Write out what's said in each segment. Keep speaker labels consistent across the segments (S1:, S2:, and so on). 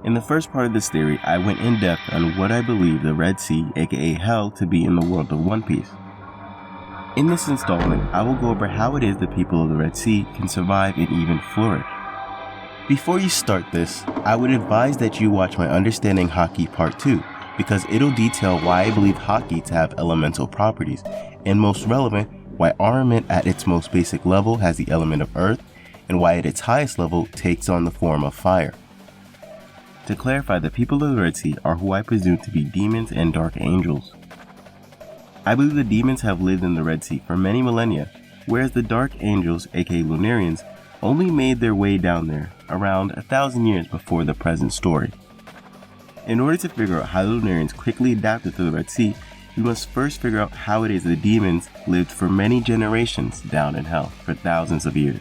S1: In the first part of this theory, I went in depth on what I believe the Red Sea, aka Hell, to be in the world of One Piece. In this installment, I will go over how it is the people of the Red Sea can survive and even flourish. Before you start this, I would advise that you watch my Understanding Haki Part 2, because it'll detail why I believe Haki to have elemental properties, and most relevant, why armament at its most basic level has the element of earth, and why at its highest level takes on the form of fire. To clarify, the people of the Red Sea are who I presume to be demons and dark angels. I believe the demons have lived in the Red Sea for many millennia, whereas the dark angels, aka Lunarians, only made their way down there around 1,000 years before the present story. In order to figure out how the Lunarians quickly adapted to the Red Sea, we must first figure out how it is the demons lived for many generations down in Hell for thousands of years.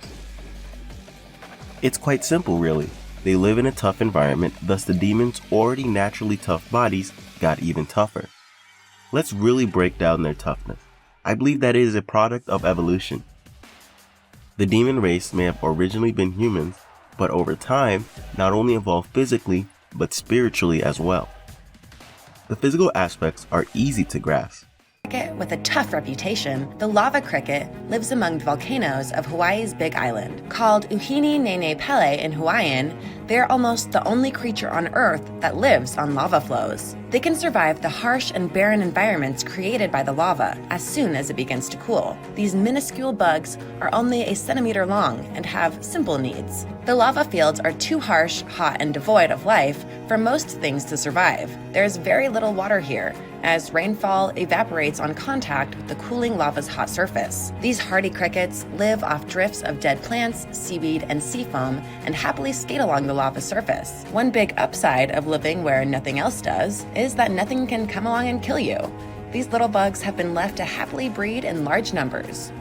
S1: It's quite simple, really. They live in a tough environment, thus the demons' already naturally tough bodies got even tougher. Let's really break down their toughness. I believe that it is a product of evolution. The demon race may have originally been humans, but over time, not only evolved physically, but spiritually as well. The physical aspects are easy to grasp.
S2: With a tough reputation, the lava cricket lives among the volcanoes of Hawaii's Big Island. Called Uhini Nene Pele in Hawaiian, they are almost the only creature on Earth that lives on lava flows. They can survive the harsh and barren environments created by the lava as soon as it begins to cool. These minuscule bugs are only a centimeter long and have simple needs. The lava fields are too harsh, hot, and devoid of life for most things to survive. There's very little water here, as rainfall evaporates on contact with the cooling lava's hot surface. These hardy crickets live off drifts of dead plants, seaweed, and sea foam and happily skate along the lava surface. One big upside of living where nothing else does is that nothing can come along and kill you. These little bugs have been left to happily breed in large numbers.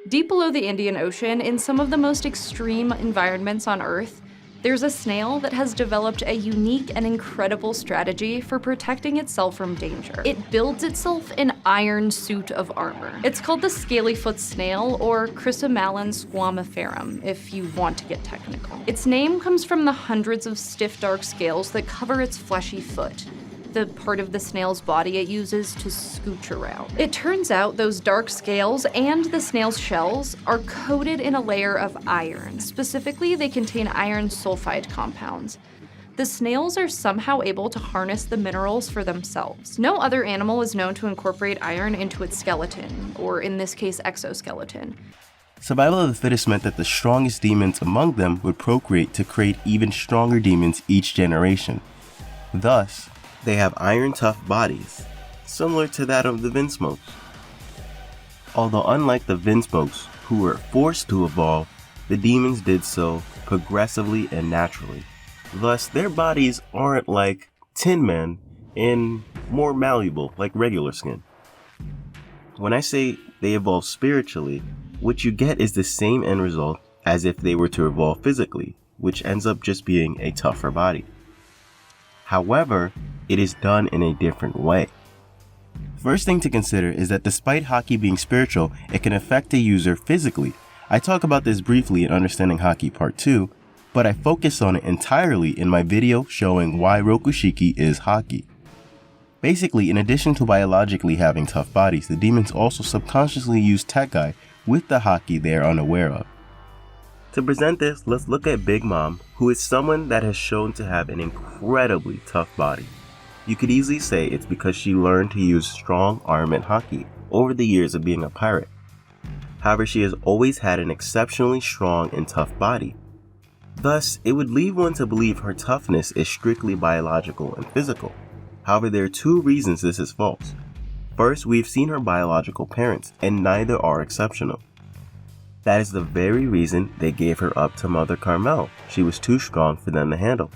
S3: Deep below the Indian Ocean, in some of the most extreme environments on Earth, there's a snail that has developed a unique and incredible strategy for protecting itself from danger. It builds itself an iron suit of armor. It's called the scalyfoot snail, or Chrysomalon squamiferum, if you want to get technical. Its name comes from the hundreds of stiff dark scales that cover its fleshy foot, the part of the snail's body it uses to scooch around. It turns out those dark scales and the snail's shells are coated in a layer of iron. Specifically, they contain iron sulfide compounds. The snails are somehow able to harness the minerals for themselves. No other animal is known to incorporate iron into its skeleton, or in this case, exoskeleton.
S1: Survival of the fittest meant that the strongest demons among them would procreate to create even stronger demons each generation. Thus, they have iron-tough bodies, similar to that of the Vinsmokes. Although unlike the Vinsmokes, who were forced to evolve, the demons did so progressively and naturally. Thus, their bodies aren't like Tin Men and more malleable like regular skin. When I say they evolve spiritually, what you get is the same end result as if they were to evolve physically, which ends up just being a tougher body. However, it is done in a different way. First thing to consider is that despite Haki being spiritual, it can affect a user physically. I talk about this briefly in Understanding Haki Part 2, but I focus on it entirely in my video showing why Rokushiki is Haki. Basically, in addition to biologically having tough bodies, the demons also subconsciously use Tekai with the Haki they are unaware of. To present this, let's look at Big Mom, who is someone that has shown to have an incredibly tough body. You could easily say it's because she learned to use strong armament Haki over the years of being a pirate. However, she has always had an exceptionally strong and tough body. Thus, it would lead one to believe her toughness is strictly biological and physical. However, there are two reasons this is false. First, we've seen her biological parents, and neither are exceptional. That is the very reason they gave her up to Mother Carmel. She was too strong for them to handle.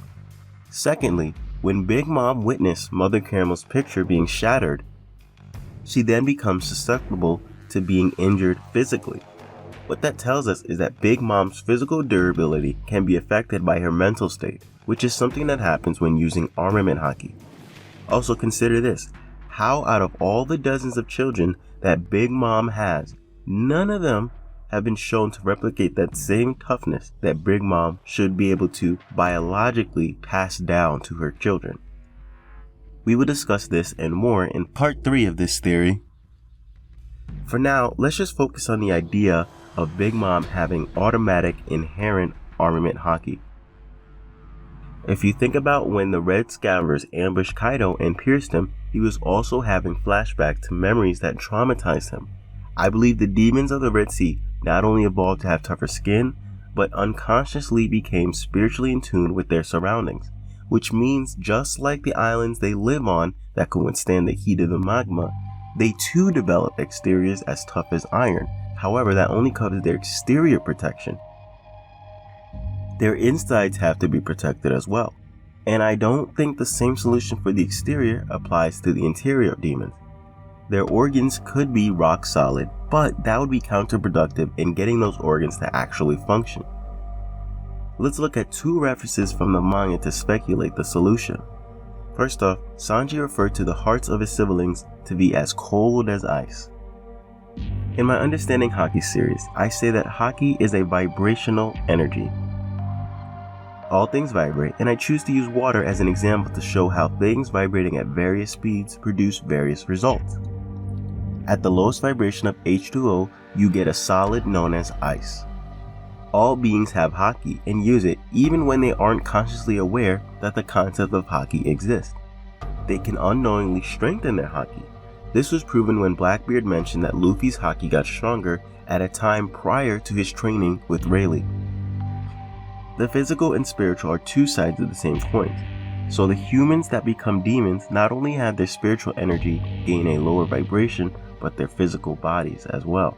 S1: Secondly, when Big Mom witnessed Mother Caramel's picture being shattered, she then becomes susceptible to being injured physically. What that tells us is that Big Mom's physical durability can be affected by her mental state, which is something that happens when using armament Haki. Also consider this, how out of all the dozens of children that Big Mom has, none of them have been shown to replicate that same toughness that Big Mom should be able to biologically pass down to her children. We will discuss this and more in part 3 of this theory. For now, let's just focus on the idea of Big Mom having automatic inherent armament haki. If you think about when the Red Scavengers ambushed Kaido and pierced him, he was also having flashback to memories that traumatized him. I believe the demons of the Red Sea not only evolved to have tougher skin, but unconsciously became spiritually in tune with their surroundings, which means just like the islands they live on that can withstand the heat of the magma, they too develop exteriors as tough as iron. However, that only covers their exterior protection. Their insides have to be protected as well. And I don't think the same solution for the exterior applies to the interior demons. Their organs could be rock solid, but that would be counterproductive in getting those organs to actually function. Let's look at 2 references from the manga to speculate the solution. First off, Sanji referred to the hearts of his siblings to be as cold as ice. In my Understanding Haki series, I say that Haki is a vibrational energy. All things vibrate, and I choose to use water as an example to show how things vibrating at various speeds produce various results. At the lowest vibration of H2O, you get a solid known as ice. All beings have Haki and use it even when they aren't consciously aware that the concept of Haki exists. They can unknowingly strengthen their Haki. This was proven when Blackbeard mentioned that Luffy's Haki got stronger at a time prior to his training with Rayleigh. The physical and spiritual are 2 sides of the same coin. So the humans that become demons not only have their spiritual energy gain a lower vibration, but their physical bodies as well.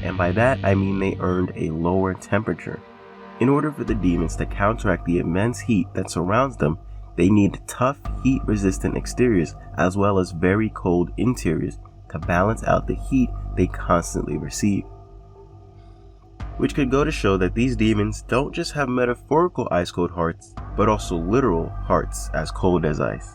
S1: And by that I mean they earned a lower temperature. In order for the demons to counteract the immense heat that surrounds them, they need tough heat-resistant exteriors as well as very cold interiors to balance out the heat they constantly receive. Which could go to show that these demons don't just have metaphorical ice-cold hearts, but also literal hearts as cold as ice.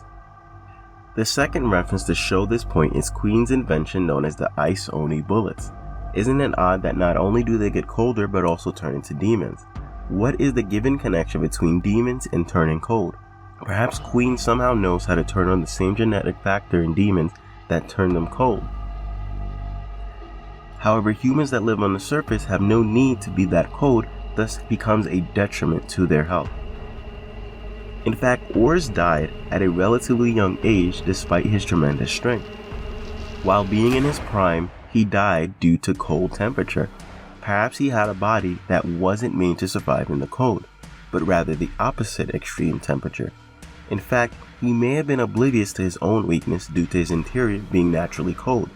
S1: The second reference to show this point is Queen's invention known as the Ice Oni bullets. Isn't it odd that not only do they get colder but also turn into demons? What is the given connection between demons and turning cold? Perhaps Queen somehow knows how to turn on the same genetic factor in demons that turn them cold. However, humans that live on the surface have no need to be that cold, thus becomes a detriment to their health. In fact, Oars died at a relatively young age despite his tremendous strength. While being in his prime, he died due to cold temperature. Perhaps he had a body that wasn't made to survive in the cold, but rather the opposite extreme temperature. In fact, he may have been oblivious to his own weakness due to his interior being naturally cold.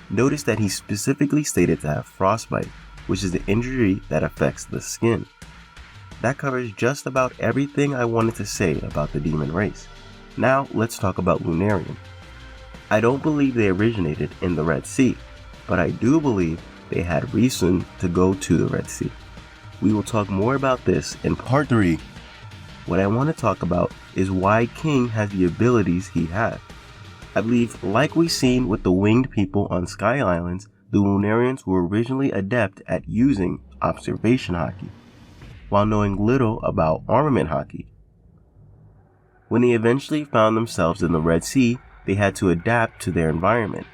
S1: Notice that he specifically stated to have frostbite, which is the injury that affects the skin. That covers just about everything I wanted to say about the demon race. Now let's talk about Lunarian. I don't believe they originated in the Red Sea, but I do believe they had reason to go to the Red Sea. We will talk more about this in part 3. What I want to talk about is why King has the abilities he has. I believe, like we've seen with the winged people on Sky Islands, the Lunarians were originally adept at using observation haki, while knowing little about armament haki. When they eventually found themselves in the Red Sea, they had to adapt to their environment.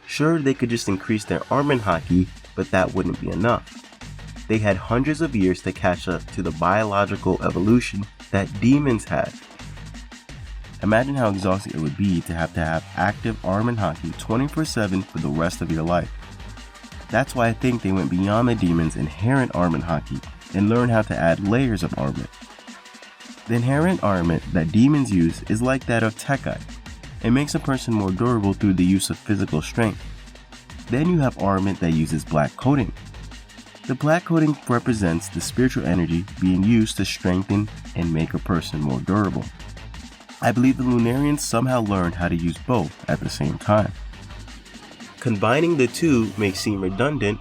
S1: Sure, they could just increase their armament haki, but that wouldn't be enough. They had hundreds of years to catch up to the biological evolution that demons had. Imagine how exhausting it would be to have active armament haki 24/7 for the rest of your life. That's why I think they went beyond the demons' inherent armament haki and learned how to add layers of armament. The inherent armament that demons use is like that of Tekai. It makes a person more durable through the use of physical strength. Then you have armament that uses black coating. The black coating represents the spiritual energy being used to strengthen and make a person more durable. I believe the Lunarians somehow learned how to use both at the same time. Combining the two may seem redundant,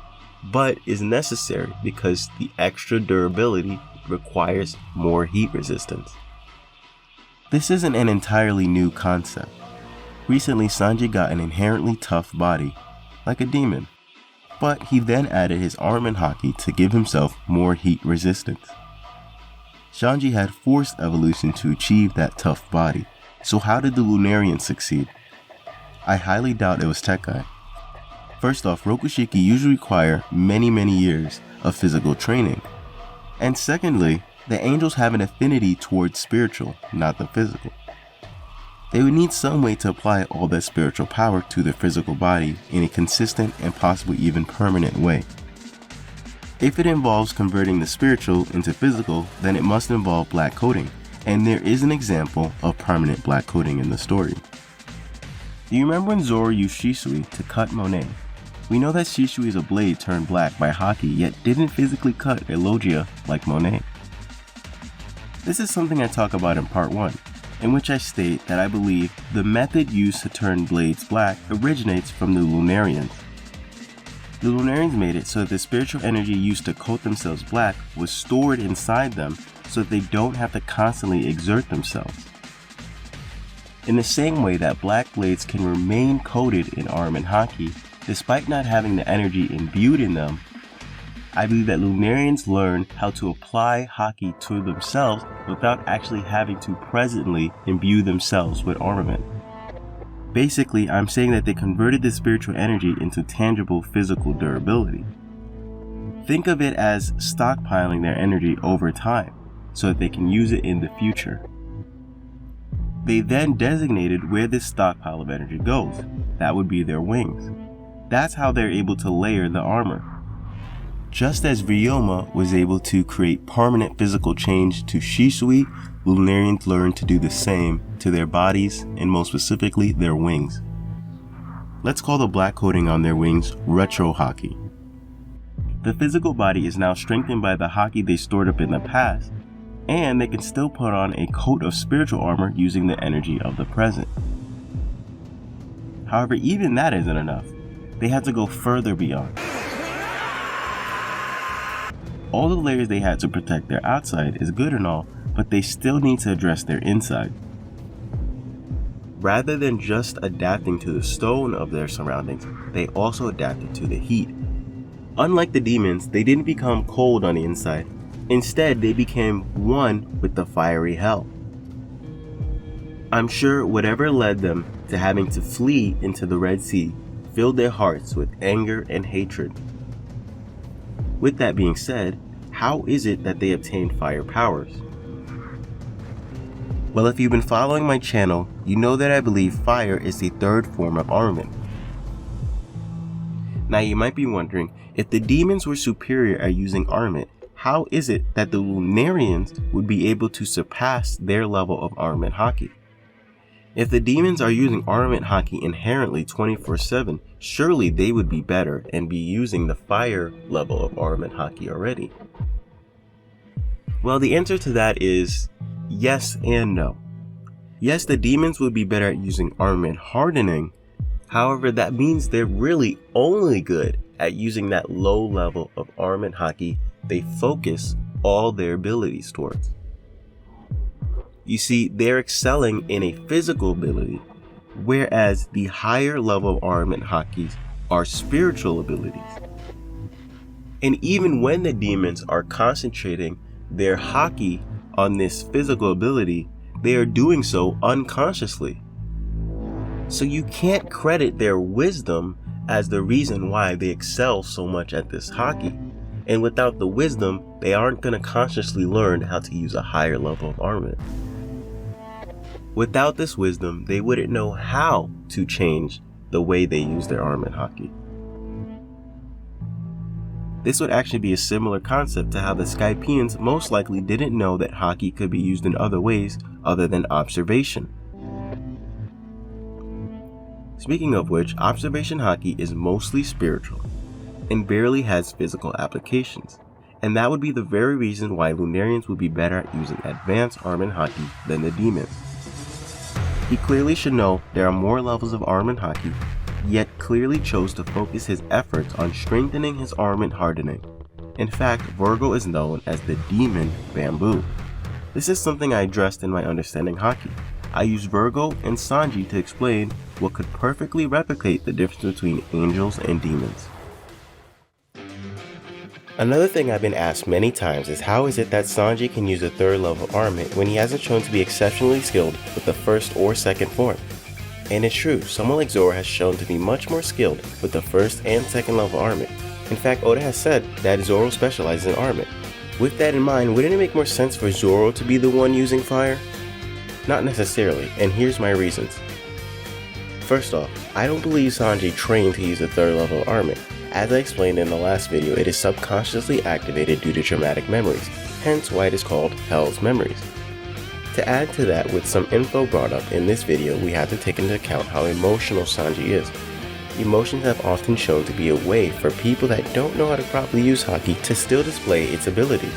S1: but is necessary because the extra durability requires more heat resistance. This isn't an entirely new concept. Recently, Sanji got an inherently tough body, like a demon. but he then added his arm and Haki to give himself more heat resistance. Sanji had forced evolution to achieve that tough body, so how did the Lunarians succeed? I highly doubt it was Tekai. First off, Rokushiki usually require many years of physical training. And secondly, the angels have an affinity towards spiritual, not the physical. They would need some way to apply all that spiritual power to their physical body in a consistent and possibly even permanent way. If it involves converting the spiritual into physical, then it must involve black coating, and there is an example of permanent black coating in the story. Do you remember when Zoro used Shisui to cut Monet? We know that Shisui is a blade turned black by Haki, yet didn't physically cut a Logia like Monet. This is something I talk about in part 1, in which I state that I believe the method used to turn blades black originates from the Lunarians. The Lunarians made it so that the spiritual energy used to coat themselves black was stored inside them so that they don't have to constantly exert themselves. In the same way that black blades can remain coated in arm and Haki, despite not having the energy imbued in them, I believe that Lunarians learn how to apply Haki to themselves without actually having to presently imbue themselves with armament. Basically, I'm saying that they converted the spiritual energy into tangible physical durability. Think of it as stockpiling their energy over time, so that they can use it in the future. They then designated where this stockpile of energy goes. That would be their wings. That's how they're able to layer the armor. Just as Ryoma was able to create permanent physical change to Shisui, Lunarians learned to do the same to their bodies, and most specifically their wings. Let's call the black coating on their wings retro Haki. The physical body is now strengthened by the Haki they stored up in the past, and they can still put on a coat of spiritual armor using the energy of the present. However, even that isn't enough. They had to go further beyond. All the layers they had to protect their outside is good and all, but they still need to address their inside. Rather than just adapting to the stone of their surroundings, they also adapted to the heat. Unlike the demons, they didn't become cold on the inside. Instead, they became one with the fiery hell. I'm sure whatever led them to having to flee into the Red Sea filled their hearts with anger and hatred. With that being said, how is it that they obtained fire powers? Well, if you've been following my channel, you know that I believe fire is the third form of armament. Now you might be wondering, if the demons were superior at using armament, how is it that the Lunarians would be able to surpass their level of armament Haki? If the demons are using armament Haki inherently 24/7, surely they would be better and be using the fire level of armament Haki already. Well, the answer to that is yes and no. Yes, the demons would be better at using armament hardening. However, that means they're really only good at using that low level of armament Haki they focus all their abilities towards. You see, they're excelling in a physical ability, whereas the higher level of armament Hakis are spiritual abilities. And even when the demons are concentrating their Haki on this physical ability, they are doing so unconsciously. So you can't credit their wisdom as the reason why they excel so much at this Haki. And without the wisdom, they aren't going to consciously learn how to use a higher level of armament. Without this wisdom, they wouldn't know how to change the way they use their armament Haki. This would actually be a similar concept to how the Skypians most likely didn't know that Haki could be used in other ways other than observation. Speaking of which, observation Haki is mostly spiritual and barely has physical applications, and that would be the very reason why Lunarians would be better at using advanced armament Haki than the demons. He clearly should know there are more levels of armament Haki, yet clearly chose to focus his efforts on strengthening his armament hardening. In fact, Virgo is known as the demon bamboo. This is something I addressed in my Understanding Haki. I used Virgo and Sanji to explain what could perfectly replicate the difference between angels and demons. Another thing I've been asked many times is how is it that Sanji can use a third level armament when he hasn't shown to be exceptionally skilled with the first or second form? And it's true, someone like Zoro has shown to be much more skilled with the first and second level armament. In fact, Oda has said that Zoro specializes in armament. With that in mind, wouldn't it make more sense for Zoro to be the one using fire? Not necessarily, and here's my reasons. First off, I don't believe Sanji trained to use a third level armament. As I explained in the last video, it is subconsciously activated due to traumatic memories, hence why it is called Hell's Memories. To add to that, with some info brought up in this video, we have to take into account how emotional Sanji is. Emotions have often shown to be a way for people that don't know how to properly use Haki to still display its abilities.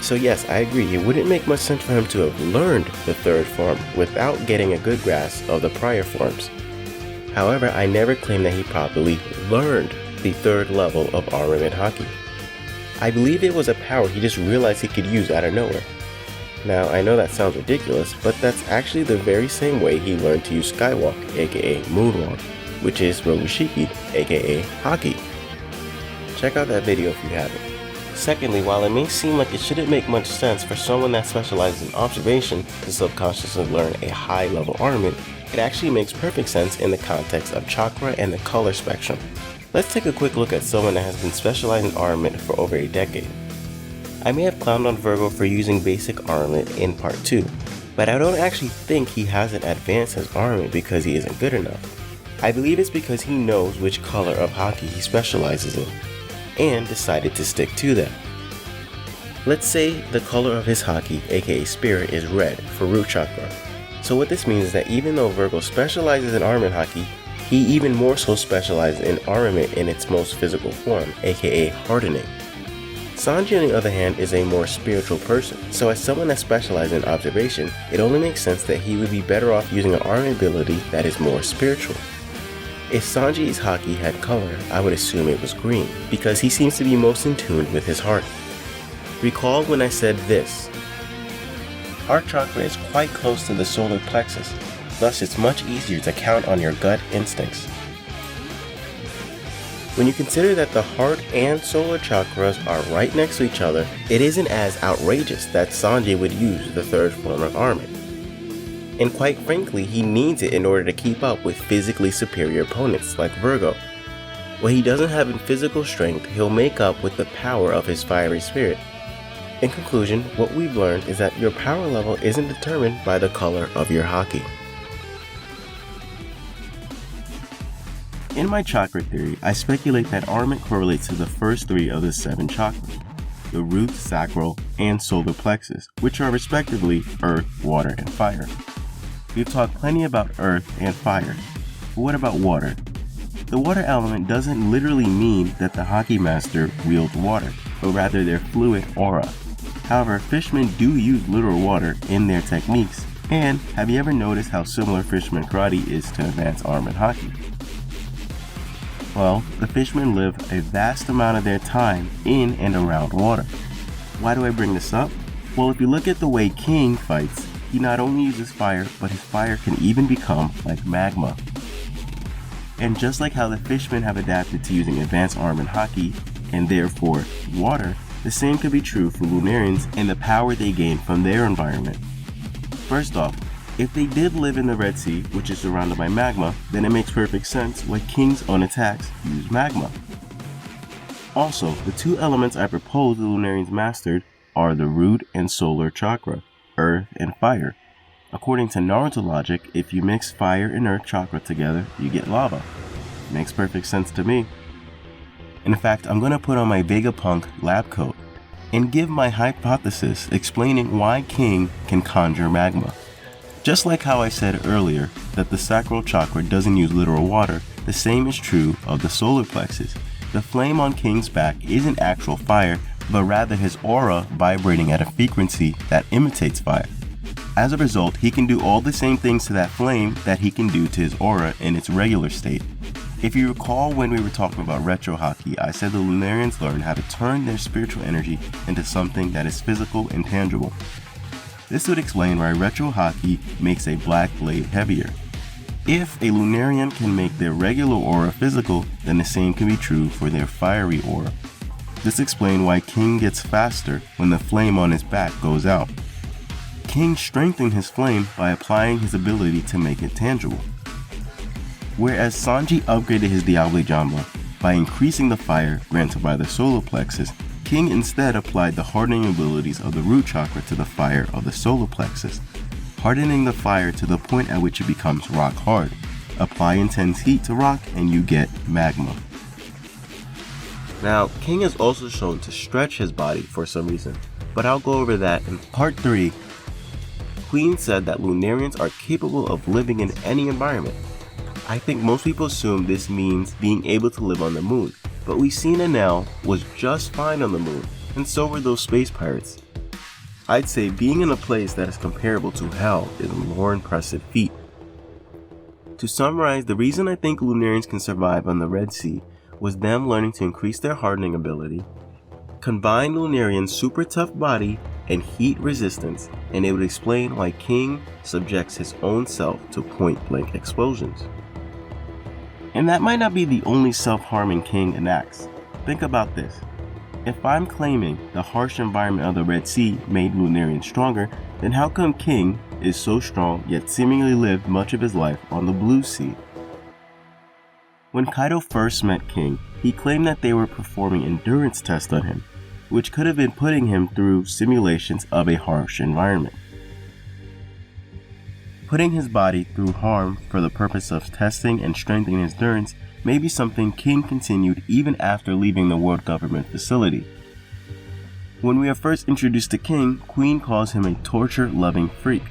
S1: So yes, I agree, it wouldn't make much sense for him to have learned the third form without getting a good grasp of the prior forms. However, I never claimed that he properly learned the third level of armament Haki. I believe it was a power he just realized he could use out of nowhere. Now, I know that sounds ridiculous, but that's actually the very same way he learned to use Skywalk, aka Moonwalk, which is Rokushiki, aka Haki. Check out that video if you haven't. Secondly, while it may seem like it shouldn't make much sense for someone that specializes in observation to subconsciously learn a high-level armament, it actually makes perfect sense in the context of chakra and the color spectrum. Let's take a quick look at someone that has been specializing in armament for over a decade. I may have clowned on Virgo for using basic armament in part 2, but I don't actually think he hasn't advanced his armament because he isn't good enough. I believe it's because he knows which color of Haki he specializes in, and decided to stick to them. Let's say the color of his Haki, aka Spirit, is red for root chakra. So what this means is that even though Virgo specializes in armament Haki, he even more so specializes in armament in its most physical form, aka hardening. Sanji, on the other hand, is a more spiritual person, so as someone that specializes in observation, it only makes sense that he would be better off using an armament ability that is more spiritual. If Sanji's Haki had color, I would assume it was green, because he seems to be most in tune with his heart. Recall when I said this. Heart chakra is quite close to the solar plexus, thus it's much easier to count on your gut instincts. When you consider that the heart and solar chakras are right next to each other, it isn't as outrageous that Sanji would use the third form of armament. And quite frankly, he needs it in order to keep up with physically superior opponents like Virgo. What he doesn't have in physical strength, he'll make up with the power of his fiery spirit. In conclusion, what we've learned is that your power level isn't determined by the color of your Haki. In my chakra theory, I speculate that armament correlates to the first 3 of the 7 chakras, the root, sacral, and solar plexus, which are respectively earth, water, and fire. We've talked plenty about earth and fire, but what about water? The water element doesn't literally mean that the Haki master wields water, but rather their fluid aura. However, fishermen do use literal water in their techniques, and have you ever noticed how similar fisherman karate is to advanced armament Haki? Well, the fishermen live a vast amount of their time in and around water. Why do I bring this up? Well, if you look at the way King fights, he not only uses fire, but his fire can even become like magma. And just like how the fishermen have adapted to using advanced armament Haki, and therefore water, the same could be true for Lunarians and the power they gain from their environment. First off, if they did live in the Red Sea, which is surrounded by magma, then it makes perfect sense why King's own attacks use magma. Also, the 2 elements I propose the Lunarians mastered are the root and solar chakra, earth and fire. According to Naruto logic, if you mix fire and earth chakra together, you get lava. Makes perfect sense to me. In fact, I'm going to put on my Vegapunk lab coat and give my hypothesis explaining why King can conjure magma. Just like how I said earlier that the sacral chakra doesn't use literal water, the same is true of the solar plexus. The flame on King's back isn't actual fire, but rather his aura vibrating at a frequency that imitates fire. As a result, he can do all the same things to that flame that he can do to his aura in its regular state. If you recall when we were talking about retro Haki, I said the Lunarians learned how to turn their spiritual energy into something that is physical and tangible. This would explain why retro Haki makes a black blade heavier. If a Lunarian can make their regular aura physical, then the same can be true for their fiery aura. This explains why King gets faster when the flame on his back goes out. King strengthened his flame by applying his ability to make it tangible. Whereas Sanji upgraded his Diablo Jamba by increasing the fire granted by the solar plexus, King instead applied the hardening abilities of the root chakra to the fire of the solar plexus, hardening the fire to the point at which it becomes rock hard. Apply intense heat to rock and you get magma. Now, King is also shown to stretch his body for some reason, but I'll go over that in part 3. Queen said that Lunarians are capable of living in any environment. I think most people assume this means being able to live on the moon, but we seen Enel was just fine on the moon, and so were those space pirates. I'd say being in a place that is comparable to hell is a more impressive feat. To summarize, the reason I think Lunarians can survive on the Red Sea was them learning to increase their hardening ability, combine Lunarian's super tough body and heat resistance, and it would explain why King subjects his own self to point-blank explosions. And that might not be the only self-harming King enacts. Think about this. If I'm claiming the harsh environment of the Red Sea made Lunarians stronger, then how come King is so strong yet seemingly lived much of his life on the Blue Sea? When Kaido first met King, he claimed that they were performing endurance tests on him, which could have been putting him through simulations of a harsh environment. Putting his body through harm for the purpose of testing and strengthening his endurance may be something King continued even after leaving the World Government facility. When we are first introduced to King, Queen calls him a torture-loving freak.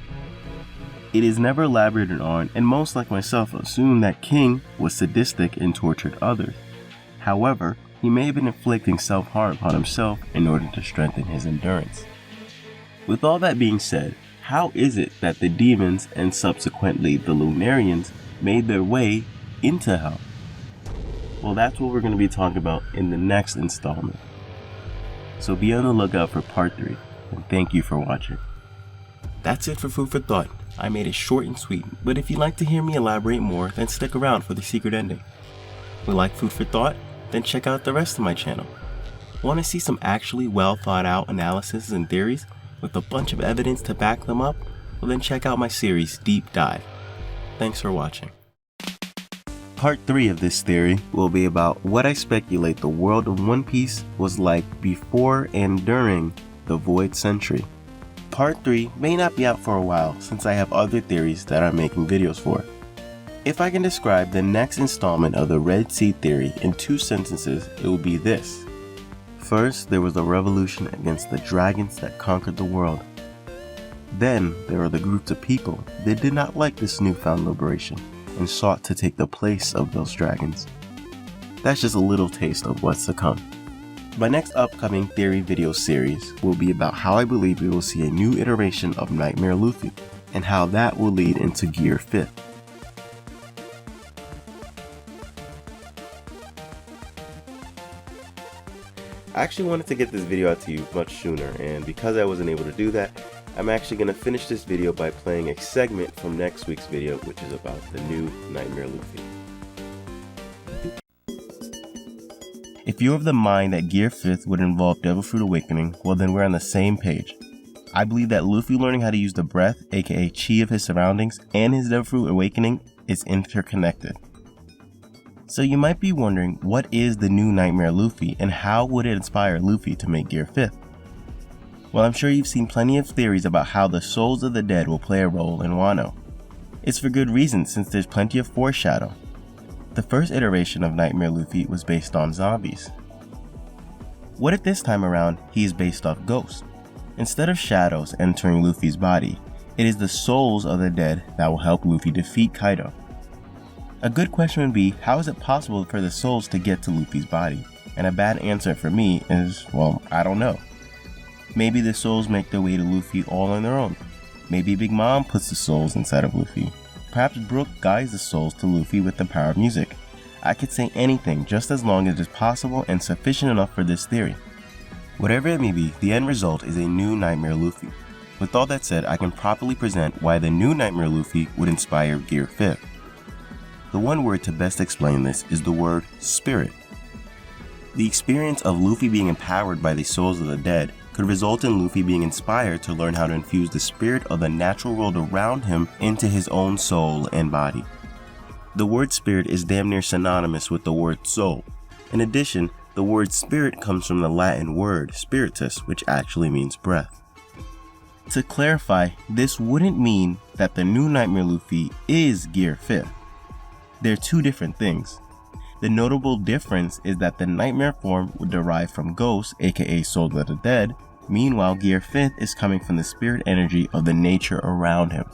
S1: It is never elaborated on, and most like myself assume that King was sadistic and tortured others. However, he may have been inflicting self-harm upon himself in order to strengthen his endurance. With all that being said, how is it that the demons and subsequently the Lunarians made their way into hell? Well, that's what we're going to be talking about in the next installment. So be on the lookout for part 3, and thank you for watching. That's it for Food for Thought. I made it short and sweet, but if you'd like to hear me elaborate more, then stick around for the secret ending. Would like Food for Thought? Then check out the rest of my channel. Want to see some actually well thought out analysis and theories with a bunch of evidence to back them up? Well, then check out my series Deep Dive. Thanks for watching. Part 3 of this theory will be about what I speculate the world of One Piece was like before and during the Void Century. Part 3 may not be out for a while since I have other theories that I'm making videos for. If I can describe the next installment of the Red Sea theory in 2 sentences, it will be this. First, there was a revolution against the dragons that conquered the world. Then, there were the groups of people that did not like this newfound liberation and sought to take the place of those dragons. That's just a little taste of what's to come. My next upcoming theory video series will be about how I believe we will see a new iteration of Nightmare Luffy, and how that will lead into Gear 5th. I actually wanted to get this video out to you much sooner, and because I wasn't able to do that, I'm actually going to finish this video by playing a segment from next week's video, which is about the new Nightmare Luffy. If you're of the mind that Gear 5th would involve Devil Fruit Awakening, well then we're on the same page. I believe that Luffy learning how to use the breath, aka chi of his surroundings, and his Devil Fruit Awakening is interconnected. So you might be wondering, what is the new Nightmare Luffy and how would it inspire Luffy to make Gear 5th? Well, I'm sure you've seen plenty of theories about how the souls of the dead will play a role in Wano. It's for good reason since there's plenty of foreshadow. The first iteration of Nightmare Luffy was based on zombies. What if this time around he is based off ghosts? Instead of shadows entering Luffy's body, it is the souls of the dead that will help Luffy defeat Kaido. A good question would be, how is it possible for the souls to get to Luffy's body? And a bad answer for me is, well, I don't know. Maybe the souls make their way to Luffy all on their own. Maybe Big Mom puts the souls inside of Luffy. Perhaps Brook guides the souls to Luffy with the power of music. I could say anything just as long as it is possible and sufficient enough for this theory. Whatever it may be, the end result is a new Nightmare Luffy. With all that said, I can properly present why the new Nightmare Luffy would inspire Gear 5th. The one word to best explain this is the word spirit. The experience of Luffy being empowered by the souls of the dead could result in Luffy being inspired to learn how to infuse the spirit of the natural world around him into his own soul and body. The word spirit is damn near synonymous with the word soul. In addition, the word spirit comes from the Latin word spiritus, which actually means breath. To clarify, this wouldn't mean that the new Nightmare Luffy is Gear 5th. They're two different things. The notable difference is that the Nightmare form would derive from ghosts, aka souls of the dead. Meanwhile, Gear 5th is coming from the spirit energy of the nature around him.